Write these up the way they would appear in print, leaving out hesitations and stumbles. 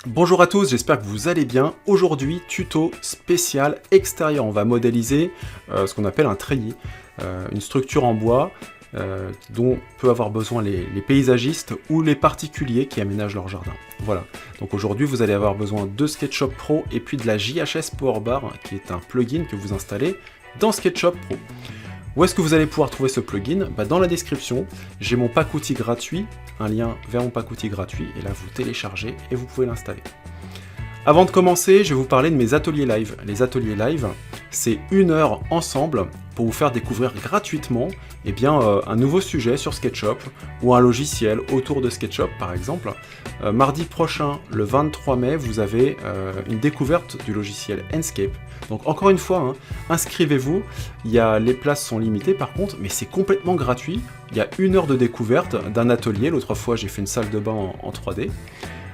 Bonjour à tous, j'espère que vous allez bien. Aujourd'hui, tuto spécial extérieur. On va modéliser ce qu'on appelle un treillis, une structure en bois dont peut avoir besoin les paysagistes ou les particuliers qui aménagent leur jardin. Voilà, donc aujourd'hui vous allez avoir besoin de SketchUp Pro et puis de la JHS Powerbar qui est un plugin que vous installez dans SketchUp Pro. Où est-ce que vous allez pouvoir trouver ce plugin? Dans la description, j'ai mon pack outil gratuit, un lien vers mon pack outil gratuit, et là vous téléchargez et vous pouvez l'installer. Avant de commencer, je vais vous parler de mes ateliers live. Les ateliers live, c'est 1 heure ensemble pour vous faire découvrir gratuitement un nouveau sujet sur SketchUp ou un logiciel autour de SketchUp par exemple. Mardi prochain, le 23 mai, vous avez une découverte du logiciel Enscape. Donc encore une fois, inscrivez-vous, les places sont limitées par contre, mais c'est complètement gratuit. Il y a 1 heure de découverte d'un atelier, l'autre fois j'ai fait une salle de bain en 3D.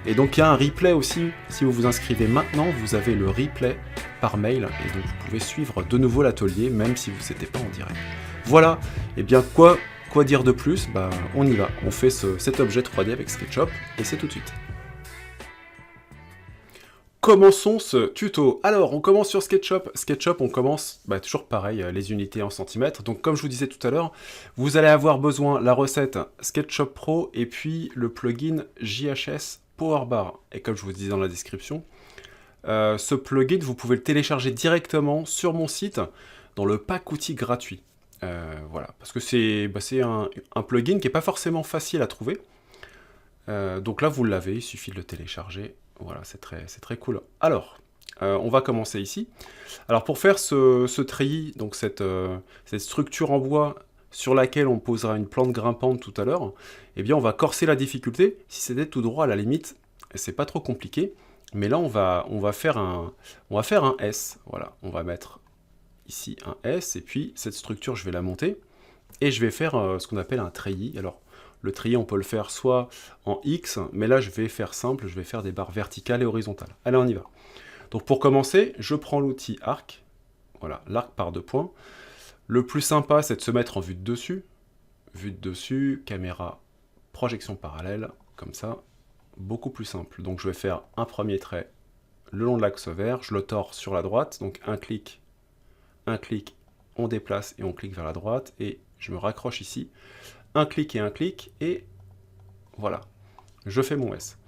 Et donc il y a un replay aussi, si vous vous inscrivez maintenant, vous avez le replay par mail, et donc vous pouvez suivre de nouveau l'atelier, même si vous n'étiez pas en direct. Voilà, et bien quoi dire de plus? On y va, on fait cet objet 3D avec SketchUp, et c'est tout de suite. Commençons ce tuto. Alors, on commence sur SketchUp. SketchUp, on commence toujours pareil, les unités en centimètres. Donc, comme je vous disais tout à l'heure, vous allez avoir besoin de la recette SketchUp Pro et puis le plugin JHS Powerbar. Et comme je vous disais dans la description, ce plugin, vous pouvez le télécharger directement sur mon site dans le pack outil gratuit. Voilà, parce que c'est un plugin qui n'est pas forcément facile à trouver. Donc là, vous l'avez, il suffit de le télécharger. Voilà, c'est très cool. Alors, on va commencer ici. Alors, pour faire ce treillis, donc cette structure en bois sur laquelle on posera une plante grimpante tout à l'heure, eh bien, on va corser la difficulté. Si c'était tout droit, à la limite, c'est pas trop compliqué. Mais là, on va faire un S. Voilà, on va mettre ici un S, et puis cette structure, je vais la monter, et je vais faire ce qu'on appelle un treillis. Alors, le treillis, on peut le faire soit en X, mais là, je vais faire simple, je vais faire des barres verticales et horizontales. Allez, on y va. Donc, pour commencer, je prends l'outil arc. Voilà, l'arc par 2 points. Le plus sympa, c'est de se mettre en vue de dessus. Vue de dessus, caméra, projection parallèle, comme ça. Beaucoup plus simple. Donc, je vais faire un premier trait le long de l'axe vert. Je le tords sur la droite. Donc, un clic, on déplace et on clique vers la droite. Et je me raccroche ici. Un clic, et voilà, je fais mon S.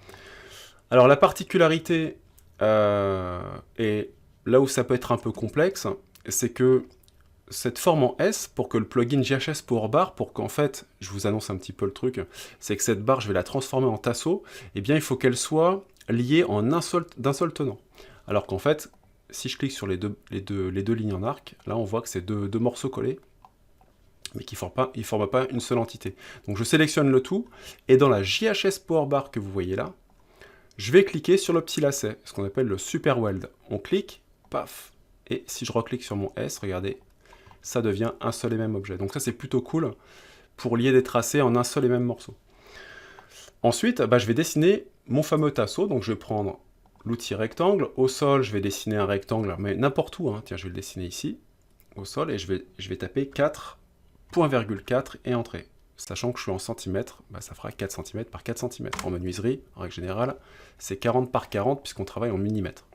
Alors la particularité, et là où ça peut être un peu complexe, c'est que cette forme en S, pour que le plugin JHS Powerbar, pour qu'en fait, je vous annonce un petit peu le truc, c'est que cette barre, je vais la transformer en tasseau, et bien il faut qu'elle soit liée en d'un seul tenant. Alors qu'en fait, si je clique sur les deux lignes en arc, là on voit que c'est deux morceaux collés, mais qui ne forment pas une seule entité. Donc je sélectionne le tout, et dans la JHS Powerbar que vous voyez là, je vais cliquer sur le petit lacet, ce qu'on appelle le Super Weld. On clique, paf, et si je reclique sur mon S, regardez, ça devient un seul et même objet. Donc ça c'est plutôt cool pour lier des tracés en un seul et même morceau. Ensuite, je vais dessiner mon fameux tasseau, donc je vais prendre l'outil rectangle. Au sol, je vais dessiner un rectangle, mais n'importe où, tiens, je vais le dessiner ici, au sol, et je vais taper 4,4 et entrée. Sachant que je suis en centimètres, ça fera 4 cm par 4 cm. En menuiserie, en règle générale, c'est 40 par 40 puisqu'on travaille en millimètres.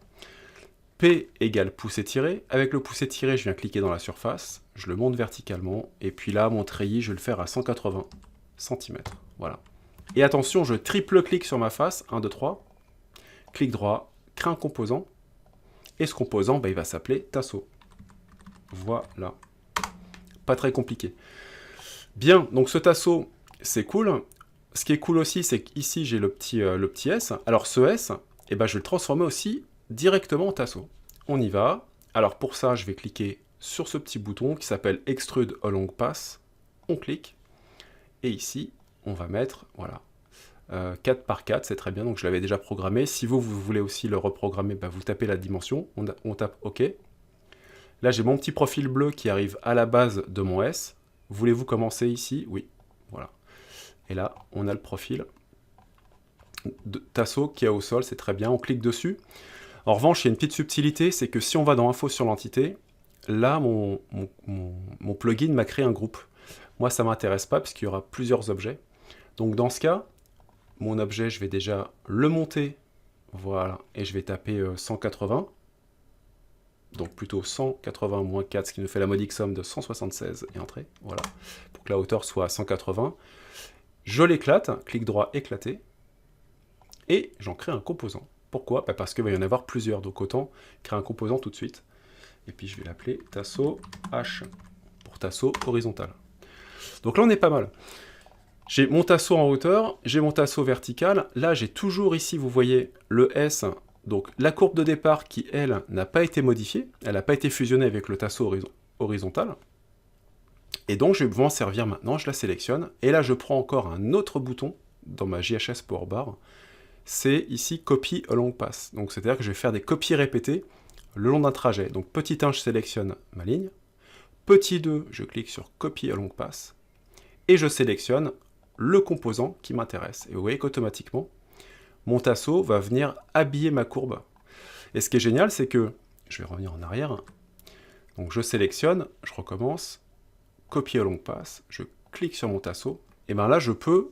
P égale pouce étiré. Avec le pouce étiré, je viens cliquer dans la surface, je le monte verticalement, et puis là, mon treillis, je vais le faire à 180 cm. Voilà. Et attention, je triple-clique sur ma face, 1, 2, 3, clic droit, crée un composant, et ce composant, il va s'appeler tasseau. Voilà. Pas très compliqué. Bien, donc ce tasseau, c'est cool. Ce qui est cool aussi, c'est qu'ici, j'ai le petit S. Alors ce S, je vais le transformer aussi directement en tasseau. On y va. Alors pour ça, je vais cliquer sur ce petit bouton qui s'appelle Extrude Along Path. On clique. Et ici, on va mettre, voilà, 4 par 4, c'est très bien. Donc je l'avais déjà programmé. Si vous voulez aussi le reprogrammer, vous tapez la dimension. On tape OK. Là, j'ai mon petit profil bleu qui arrive à la base de mon S. Voulez-vous commencer ici? Oui. Voilà. Et là, on a le profil de tasseau qui est au sol, c'est très bien. On clique dessus. En revanche, il y a une petite subtilité, c'est que si on va dans Info sur l'entité, là, mon plugin m'a créé un groupe. Moi, ça ne m'intéresse pas, puisqu'il y aura plusieurs objets. Donc, dans ce cas, mon objet, je vais déjà le monter, Voilà, et je vais taper 180. Donc plutôt 180 moins 4, ce qui nous fait la modique somme de 176 et entrée. Voilà, pour que la hauteur soit 180. Je l'éclate, clic droit, éclater. Et j'en crée un composant. Pourquoi? Parce qu'il va y en avoir plusieurs, donc autant créer un composant tout de suite. Et puis je vais l'appeler tasso H, pour tasso horizontal. Donc là on est pas mal. J'ai mon tasso en hauteur, j'ai mon tasso vertical. Là j'ai toujours ici, vous voyez, le S, donc la courbe de départ qui, elle, n'a pas été modifiée. Elle n'a pas été fusionnée avec le tasso horizontal. Et donc je vais m'en servir maintenant, je la sélectionne. Et là je prends encore un autre bouton dans ma JHS Power Bar. C'est ici Copy Along Path. Donc c'est-à-dire que je vais faire des copies répétées le long d'un trajet. Donc petit 1, je sélectionne ma ligne. Petit 2, je clique sur Copy Along Path. Et je sélectionne le composant qui m'intéresse. Et vous voyez qu'automatiquement, mon tasso va venir habiller ma courbe. Et ce qui est génial, c'est que, je vais revenir en arrière, donc je sélectionne, je recommence, Copy Along Path, je clique sur mon tasso, et bien là je peux,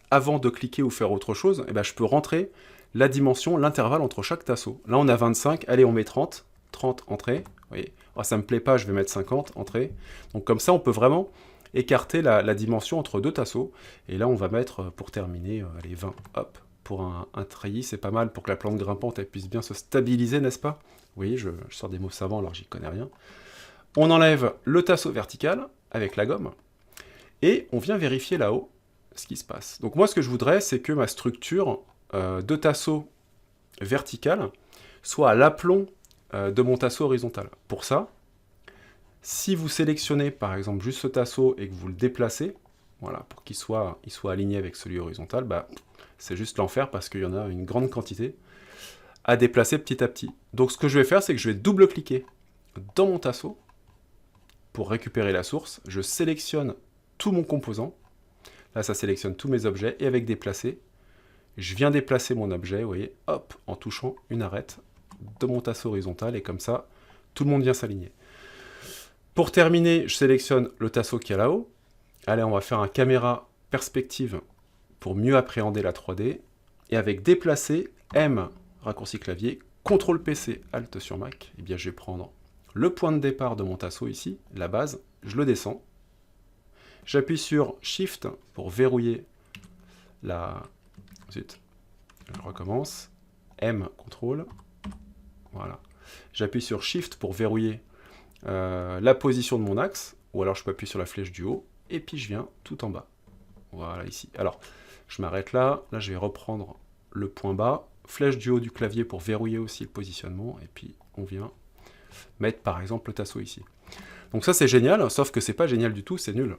avant de cliquer ou faire autre chose, et ben je peux rentrer la dimension, l'intervalle entre chaque tasso. Là on a 25, allez on met 30, 30 entrée, vous voyez, oh, ça me plaît pas, je vais mettre 50 entrée. Donc comme ça on peut vraiment écarter la dimension entre deux tassos, et là on va mettre, pour terminer, allez 20, hop, pour un treillis, c'est pas mal pour que la plante grimpante elle puisse bien se stabiliser, n'est-ce pas? Vous voyez, je sors des mots savants alors j'y connais rien. On enlève le tasso vertical avec la gomme, et on vient vérifier là-haut ce qui se passe. Donc moi ce que je voudrais, c'est que ma structure de tasso vertical soit à l'aplomb de mon tasso horizontal. Pour ça, si vous sélectionnez par exemple juste ce tasso et que vous le déplacez, voilà, pour qu'il soit aligné avec celui horizontal, bah, c'est juste l'enfer parce qu'il y en a une grande quantité à déplacer petit à petit. Donc ce que je vais faire, c'est que je vais double-cliquer dans mon tasso pour récupérer la source. Je sélectionne tout mon composant. Là, ça sélectionne tous mes objets. Et avec déplacer, je viens déplacer mon objet, vous voyez, hop, en touchant une arête de mon tasso horizontal. Et comme ça, tout le monde vient s'aligner. Pour terminer, je sélectionne le tasso qui est là-haut. Allez, on va faire un caméra perspective pour mieux appréhender la 3D. Et avec déplacer, M, raccourci clavier, CTRL PC, Alt sur Mac, et bien je vais prendre le point de départ de mon tasso ici, la base, je le descends. J'appuie sur Shift pour verrouiller la... Zut, je recommence. M, CTRL. Voilà. J'appuie sur Shift pour verrouiller la position de mon axe, ou alors je peux appuyer sur la flèche du haut, et puis je viens tout en bas. Voilà, ici. Alors, je m'arrête là. Là, je vais reprendre le point bas. Flèche du haut du clavier pour verrouiller aussi le positionnement. Et puis, on vient mettre, par exemple, le tasso ici. Donc ça, c'est génial, sauf que c'est pas génial du tout, c'est nul.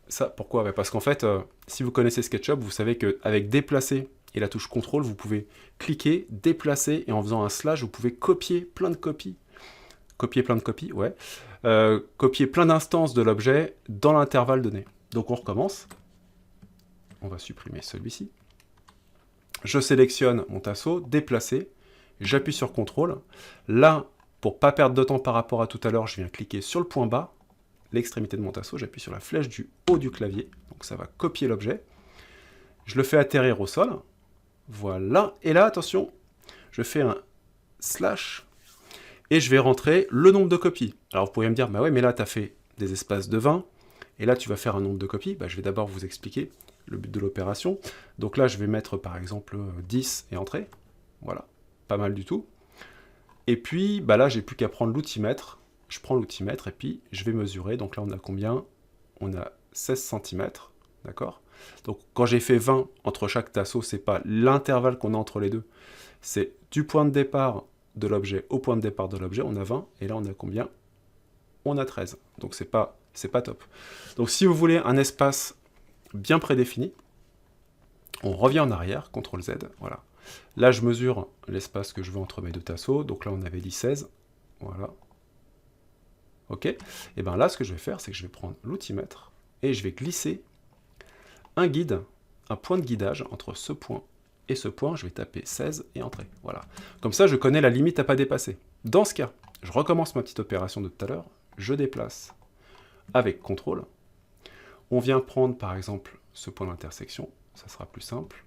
Ça, pourquoi? Parce qu'en fait, si vous connaissez SketchUp, vous savez qu'avec déplacer et la touche CTRL, vous pouvez cliquer, déplacer, et en faisant un slash, vous pouvez copier plein de copies. Copier plein de copies, ouais. Copier plein d'instances de l'objet dans l'intervalle donné. Donc on recommence. On va supprimer celui-ci. Je sélectionne mon tasso, déplacer, j'appuie sur CTRL. Là, pour ne pas perdre de temps par rapport à tout à l'heure, je viens cliquer sur le point bas, l'extrémité de mon tasso, j'appuie sur la flèche du haut du clavier, donc ça va copier l'objet. Je le fais atterrir au sol, voilà, et là, attention, je fais un slash, et je vais rentrer le nombre de copies. Alors vous pourriez me dire, bah ouais, mais là, tu as fait des espaces de 20, et là, tu vas faire un nombre de copies. Bah, je vais d'abord vous expliquer le but de l'opération. Donc là, je vais mettre par exemple 10 et entrer. Voilà, pas mal du tout. Et puis, bah là, j'ai plus qu'à prendre l'outimètre. Je prends l'outimètre et puis je vais mesurer. Donc là, on a combien? On a 16 cm, d'accord? Donc quand j'ai fait 20 entre chaque tasso, c'est pas l'intervalle qu'on a entre les deux. C'est du point de départ de l'objet au point de départ de l'objet, on a 20. Et là, on a combien? On a 13. Donc c'est pas top. Donc si vous voulez un espace bien prédéfini, on revient en arrière, CTRL Z, voilà. Là, je mesure l'espace que je veux entre mes deux tassos, donc là, on avait dit 16, voilà. Ok, et bien là, ce que je vais faire, c'est que je vais prendre l'outimètre, et je vais glisser un guide, un point de guidage entre ce point et ce point, je vais taper 16 et entrer, voilà. Comme ça, je connais la limite à pas dépasser. Dans ce cas, je recommence ma petite opération de tout à l'heure, je déplace avec CTRL, on vient prendre par exemple ce point d'intersection, ça sera plus simple,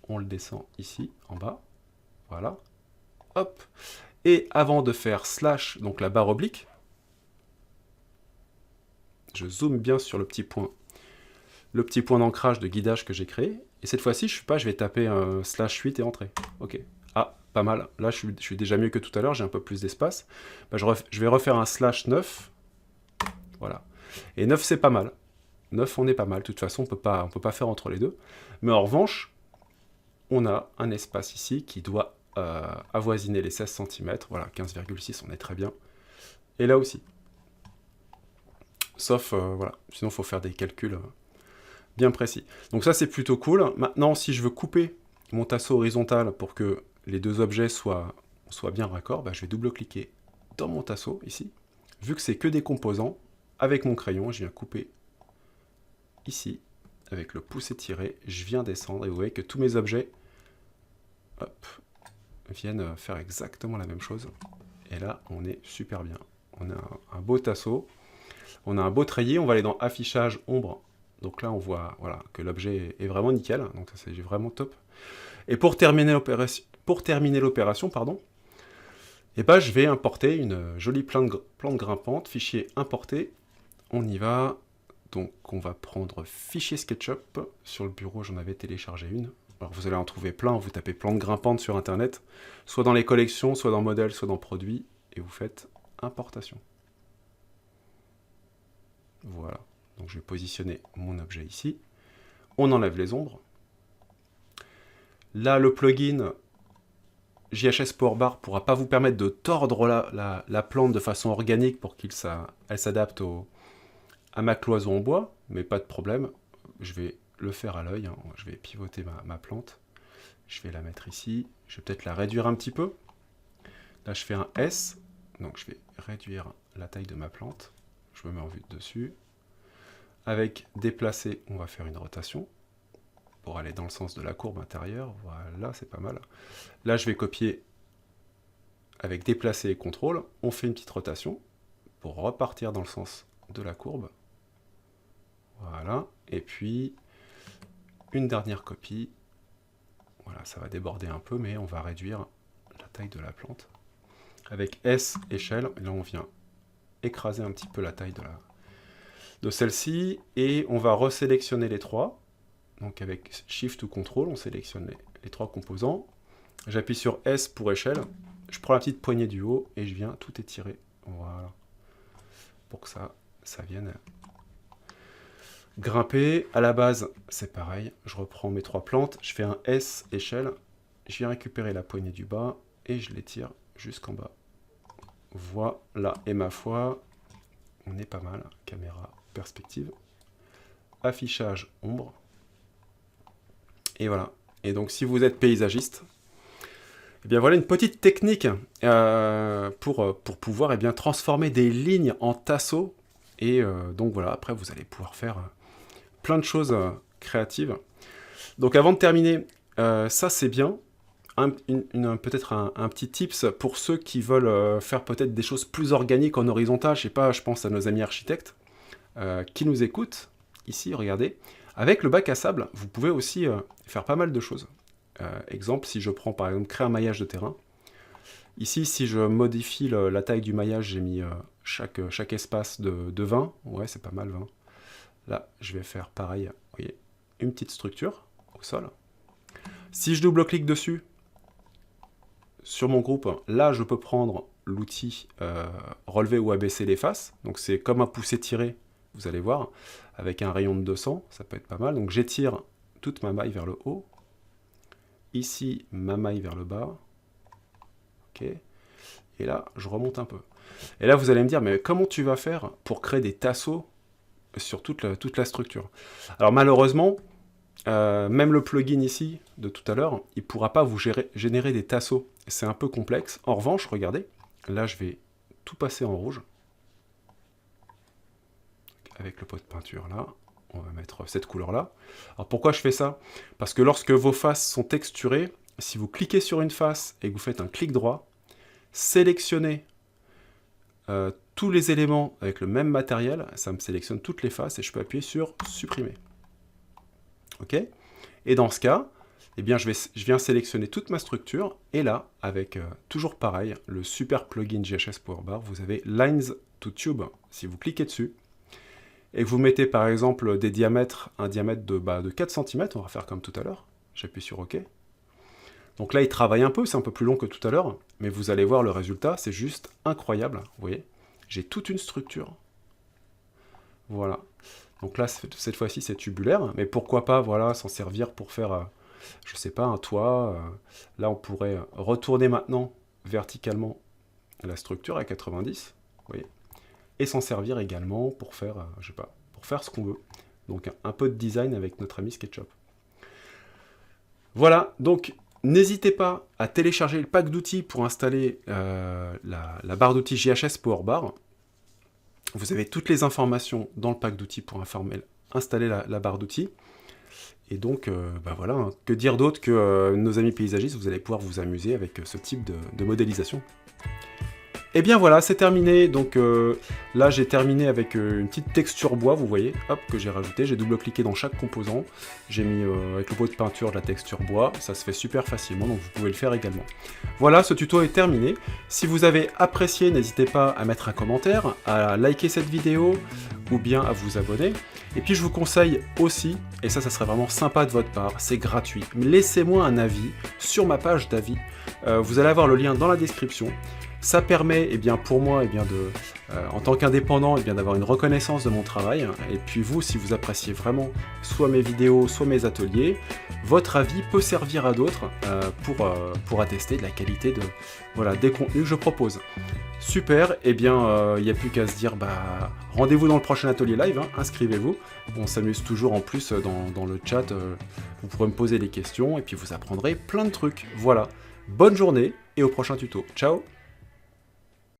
on le descend ici, en bas, voilà, hop. Et avant de faire slash, donc la barre oblique, je zoome bien sur le petit point d'ancrage de guidage que j'ai créé. Et cette fois-ci, je vais taper un slash 8 et entrer. Ok. Ah, pas mal. Là, je suis déjà mieux que tout à l'heure, j'ai un peu plus d'espace. Bah, je vais refaire un slash 9. Voilà. Et 9, c'est pas mal. 9, on est pas mal. De toute façon, on peut pas faire entre les deux. Mais en revanche, on a un espace ici qui doit avoisiner les 16 cm. Voilà, 15,6, on est très bien. Et là aussi. Sauf, voilà, sinon il faut faire des calculs bien précis. Donc ça, c'est plutôt cool. Maintenant, si je veux couper mon tasseau horizontal pour que les deux objets soient bien raccords, bah, je vais double-cliquer dans mon tasseau, ici. Vu que c'est que des composants, avec mon crayon, je viens couper ici, avec le pouce étiré, je viens descendre, et vous voyez que tous mes objets hop, viennent faire exactement la même chose. Et là, on est super bien. On a un beau tasseau, on a un beau treillis, on va aller dans affichage, ombre. Donc là, on voit voilà, que l'objet est vraiment nickel, donc ça c'est vraiment top. Et pour terminer l'opération, eh ben, je vais importer une jolie plante grimpante, fichier importé. On y va. Donc on va prendre fichier SketchUp. Sur le bureau, j'en avais téléchargé une. Alors vous allez en trouver plein, vous tapez plante grimpante sur internet, soit dans les collections, soit dans modèles, soit dans produits, et vous faites importation. Voilà. Donc je vais positionner mon objet ici. On enlève les ombres. Là, le plugin JHS Powerbar ne pourra pas vous permettre de tordre la plante de façon organique pour qu'elle s'adapte à ma cloison en bois, mais pas de problème. Je vais le faire à l'œil. Hein. Je vais pivoter ma plante. Je vais la mettre ici. Je vais peut-être la réduire un petit peu. Là, je fais un S. Donc, je vais réduire la taille de ma plante. Je me mets en vue de dessus. Avec déplacer, on va faire une rotation pour aller dans le sens de la courbe intérieure. Voilà, c'est pas mal. Là, je vais copier avec déplacer et contrôle. On fait une petite rotation pour repartir dans le sens de la courbe. Voilà. Et puis, une dernière copie. Voilà, ça va déborder un peu, mais on va réduire la taille de la plante. Avec S, échelle, et là, on vient écraser un petit peu la taille de celle-ci, et on va resélectionner les trois. Donc avec Shift ou Contrôle, on sélectionne les trois composants. J'appuie sur S pour échelle. Je prends la petite poignée du haut et je viens tout étirer. Voilà. Pour que ça vienne grimper. À la base, c'est pareil. Je reprends mes trois plantes. Je fais un S échelle. Je viens récupérer la poignée du bas et je l'étire jusqu'en bas. Voilà. Et ma foi, on est pas mal. Caméra, perspective. Affichage, ombre. Et voilà. Et donc, si vous êtes paysagiste, eh bien voilà une petite technique pour pouvoir bien transformer des lignes en tasseaux. Et donc voilà, après, vous allez pouvoir faire plein de choses créatives. Donc, avant de terminer, ça, c'est bien. Peut-être un petit tips pour ceux qui veulent faire peut-être des choses plus organiques en horizontal. Je sais pas, je pense à nos amis architectes qui nous écoutent. Ici, regardez. Avec le bac à sable, vous pouvez aussi faire pas mal de choses. Exemple, si je prends par exemple créer un maillage de terrain. Ici, si je modifie la taille du maillage, j'ai mis chaque espace de 20. Ouais, c'est pas mal 20. Là, je vais faire pareil, vous voyez, une petite structure au sol. Si je double-clique dessus, sur mon groupe, là, je peux prendre l'outil relever ou abaisser les faces. Donc c'est comme un pouce étiré, vous allez voir, avec un rayon de 200, ça peut être pas mal. Donc j'étire toute ma maille vers le haut. Ici, ma maille vers le bas. Ok. Et là, je remonte un peu. Et là, vous allez me dire, mais comment tu vas faire pour créer des tasseaux sur toute la structure? Alors malheureusement, même le plugin ici, de tout à l'heure, il ne pourra pas vous générer des tasseaux. C'est un peu complexe. En revanche, regardez, là, je vais tout passer en rouge. Avec le pot de peinture là, on va mettre cette couleur-là. Alors pourquoi je fais ça? Parce que lorsque vos faces sont texturées, si vous cliquez sur une face et que vous faites un clic droit, sélectionnez tous les éléments avec le même matériel, ça me sélectionne toutes les faces et je peux appuyer sur supprimer. Ok? Et dans ce cas, eh bien je viens sélectionner toute ma structure, et là, avec toujours pareil, le super plugin GHS Powerbar, vous avez Lines to Tube. Si vous cliquez dessus, et que vous mettez par exemple des diamètres, un diamètre de 4 cm, on va faire comme tout à l'heure, j'appuie sur OK. Donc là, il travaille un peu, c'est un peu plus long que tout à l'heure, mais vous allez voir le résultat, c'est juste incroyable, vous voyez. J'ai toute une structure. Voilà. Donc là, cette fois-ci, c'est tubulaire, mais pourquoi pas, voilà, s'en servir pour faire, je sais pas, un toit. Là, on pourrait retourner maintenant verticalement la structure à 90, vous voyez, et s'en servir également pour faire, je sais pas, pour faire ce qu'on veut. Donc un peu de design avec notre ami SketchUp. Voilà, donc n'hésitez pas à télécharger le pack d'outils pour installer la barre d'outils GHS Powerbar. Vous avez toutes les informations dans le pack d'outils pour installer la barre d'outils. Et donc, voilà, hein, que dire d'autre que nos amis paysagistes, vous allez pouvoir vous amuser avec ce type de modélisation. Et bien voilà, c'est terminé. Donc là, j'ai terminé avec une petite texture bois, vous voyez, hop, que j'ai rajouté. J'ai double-cliqué dans chaque composant. J'ai mis avec le pot de peinture de la texture bois. Ça se fait super facilement, donc vous pouvez le faire également. Voilà, ce tuto est terminé. Si vous avez apprécié, n'hésitez pas à mettre un commentaire, à liker cette vidéo, ou bien à vous abonner. Et puis je vous conseille aussi, et ça serait vraiment sympa de votre part, c'est gratuit, laissez-moi un avis sur ma page d'avis. Vous allez avoir le lien dans la description. Ça permet, eh bien, pour moi, eh bien, en tant qu'indépendant, eh bien, d'avoir une reconnaissance de mon travail. Et puis vous, si vous appréciez vraiment soit mes vidéos, soit mes ateliers, votre avis peut servir à d'autres pour attester de la qualité des contenus que je propose. Super, eh bien, il n'y a plus qu'à se dire, rendez-vous dans le prochain atelier live, hein, inscrivez-vous. On s'amuse toujours en plus dans le chat, vous pourrez me poser des questions et puis vous apprendrez plein de trucs. Voilà, bonne journée et au prochain tuto. Ciao!